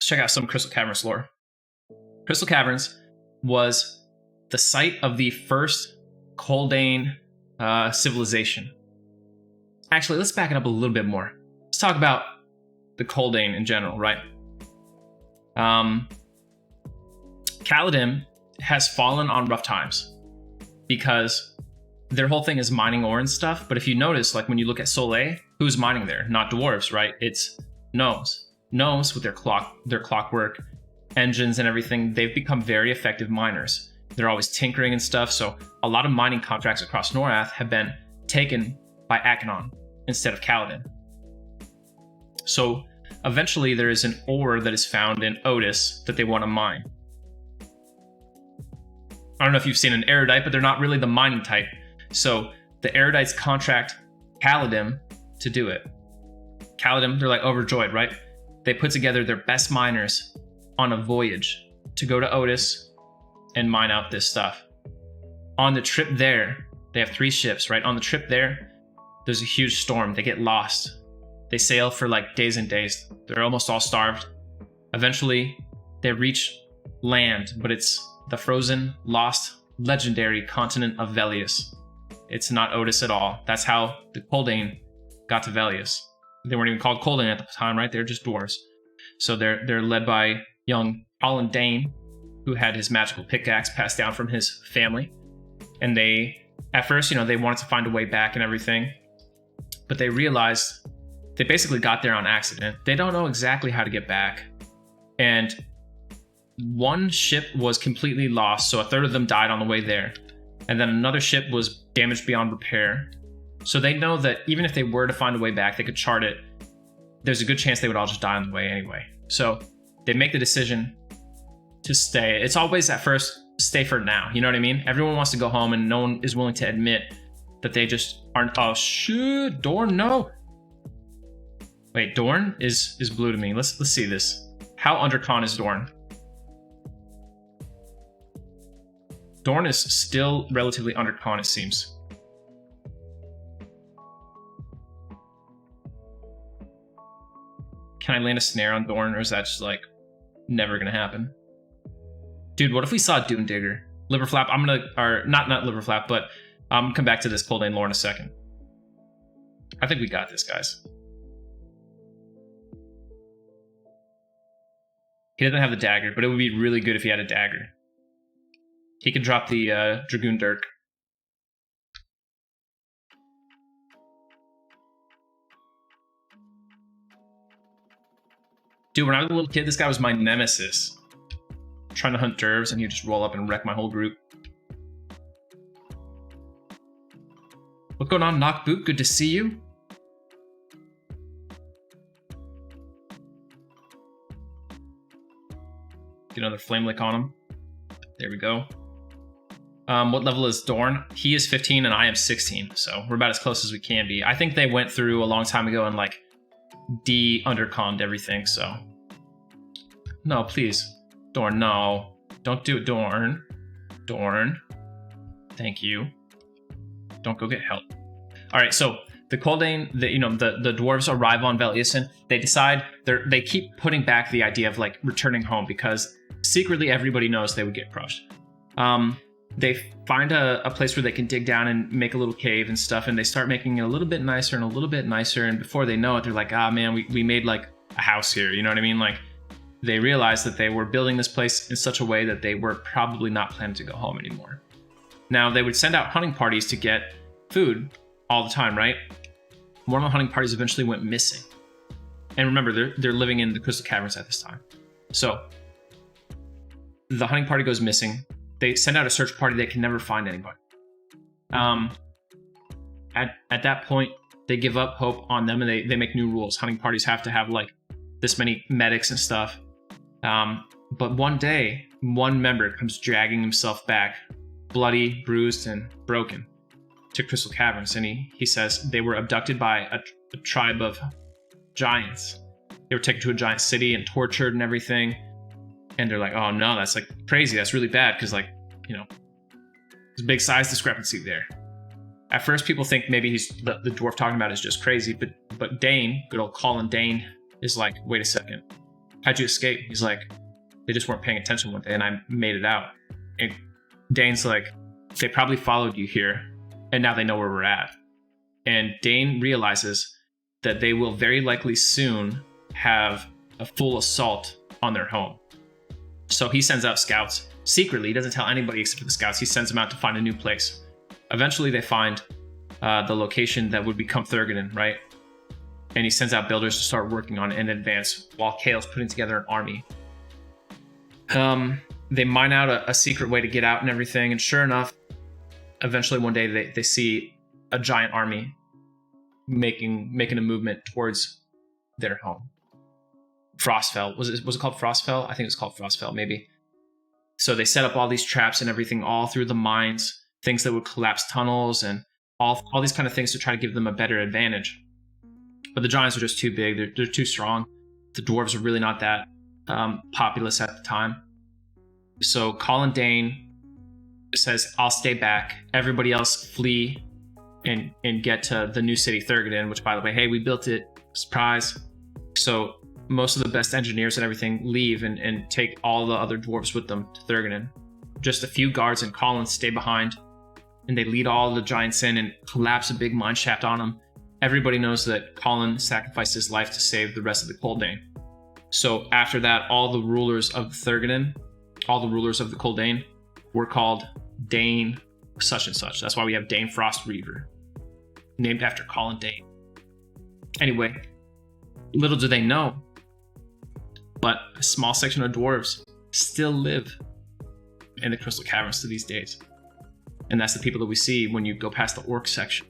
Let's check out some Crystal Caverns lore. Crystal Caverns was the site of the first Coldain civilization. Actually, let's back it up a little bit more. Let's talk about the Coldain in general, right? Coldain has fallen on rough times because their whole thing is mining ore and stuff. But if you notice, like when you look at Soleil, who's mining there? Not dwarves, right? It's gnomes. Gnomes with their clockwork engines and everything, they've become very effective miners. They're always tinkering and stuff. So a lot of mining contracts across Norath have been taken by Achenon instead of Coldain. So eventually there is an ore that is found in Otis that they want to mine. I don't know if you've seen an erudite, but they're not really the mining type. So the erudites contract Coldain to do it. Coldain, they're like overjoyed, right? They put together their best miners on a voyage to go to Otis and mine out this stuff. On the trip there, they have 3 ships, right? On the trip there, there's a huge storm. They get lost. They sail for like days and days. They're almost all starved. Eventually, they reach land, but it's the frozen, lost, legendary continent of Velious. It's not Otis at all. That's how the Coldain got to Velious. They weren't even called Coldain at the time, right? They're just dwarves. So they're led by young Coldain, who had his magical pickaxe passed down from his family. And they, at first, they wanted to find a way back and everything. But they realized they basically got there on accident. They don't know exactly how to get back. And one ship was completely lost, so a third of them died on the way there. And then another ship was damaged beyond repair. So they know that even if they were to find a way back, they could chart it. There's a good chance they would all just die on the way anyway. So they make the decision to stay. It's always at first, stay for now. You know what I mean? Everyone wants to go home and no one is willing to admit that they just aren't. Oh, shoot. Dorn, no. Wait, Dorn is blue to me. Let's see this. How undercon is Dorn? Dorn is still relatively undercon, it seems. Can I land a snare on Dorn, or is that just like never gonna happen? Dude, what if we saw Dune Digger? Liverflap, I'm gonna, or not Liverflap, but I'm gonna come back to this Coldain lore in a second. I think we got this, guys. He doesn't have the dagger, but it would be really good if he had a dagger. He could drop the Dragoon Dirk. Dude, when I was a little kid, this guy was my nemesis. Trying to hunt dervs, and he'd just roll up and wreck my whole group. What's going on, Knockboot? Good to see you. Get another flame lick on him. There we go. What level is Dorn? He is 15 and I am 16, so we're about as close as we can be. I think they went through a long time ago and like de-underconned everything, so. No, please. Dorn, no. Don't do it, Dorn. Dorn. Thank you. Don't go get help. Alright, so the Coldain, the dwarves arrive on Velious and they decide, they keep putting back the idea of like returning home because secretly everybody knows they would get crushed. They find a place where they can dig down and make a little cave and stuff, and they start making it a little bit nicer and a little bit nicer, and before they know it, they're like, ah man, we made like a house here, you know what I mean? Like, they realized that they were building this place in such a way that they were probably not planning to go home anymore. Now, they would send out hunting parties to get food all the time, right? One of the hunting parties eventually went missing. And remember, they're living in the Crystal Caverns at this time. So, the hunting party goes missing. They send out a search party. They can never find anybody. At that point, they give up hope on them and they make new rules. Hunting parties have to have like this many medics and stuff. But one day, one member comes dragging himself back, bloody, bruised, and broken, to Crystal Caverns. And he says they were abducted by a tribe of giants. They were taken to a giant city and tortured and everything. And they're like, oh no, that's like crazy. That's really bad because like, there's a big size discrepancy there. At first, people think maybe he's the dwarf talking about is just crazy, but Dane, good old Colin Dane, is like, wait a second. how'd you escape? He's like, they just weren't paying attention one day and I made it out. And Dane's like, they probably followed you here and now they know where we're at. And Dane realizes that they will very likely soon have a full assault on their home. So he sends out scouts secretly. He doesn't tell anybody except for the scouts. He sends them out to find a new place. Eventually they find the location that would become Thurgoden, right? And he sends out builders to start working on it in advance while Kale's putting together an army. They mine out a secret way to get out and everything. And sure enough, eventually one day they see a giant army making a movement towards their home. Frostfell. Was it called Frostfell? I think it was called Frostfell, maybe. So they set up all these traps and everything all through the mines, things that would collapse tunnels and all these kind of things to try to give them a better advantage. But the giants are just too big. They're too strong. The dwarves are really not that populous at the time. So Coldain says, I'll stay back. Everybody else flee and get to the new city, Thurgoden, which, by the way, hey, we built it. Surprise. So most of the best engineers and everything leave and take all the other dwarves with them to Thurgoden. Just a few guards and Colin stay behind, and they lead all the giants in and collapse a big mine shaft on them. Everybody knows that Colin sacrificed his life to save the rest of the Coldain. So after that, all the rulers of Thurgoden, all the rulers of the Coldain, were called Dane such and such. That's why we have Dane Frostreaver, named after Colin Dane. Anyway, little do they know, but a small section of dwarves still live in the Crystal Caverns to these days. And that's the people that we see when you go past the orc section.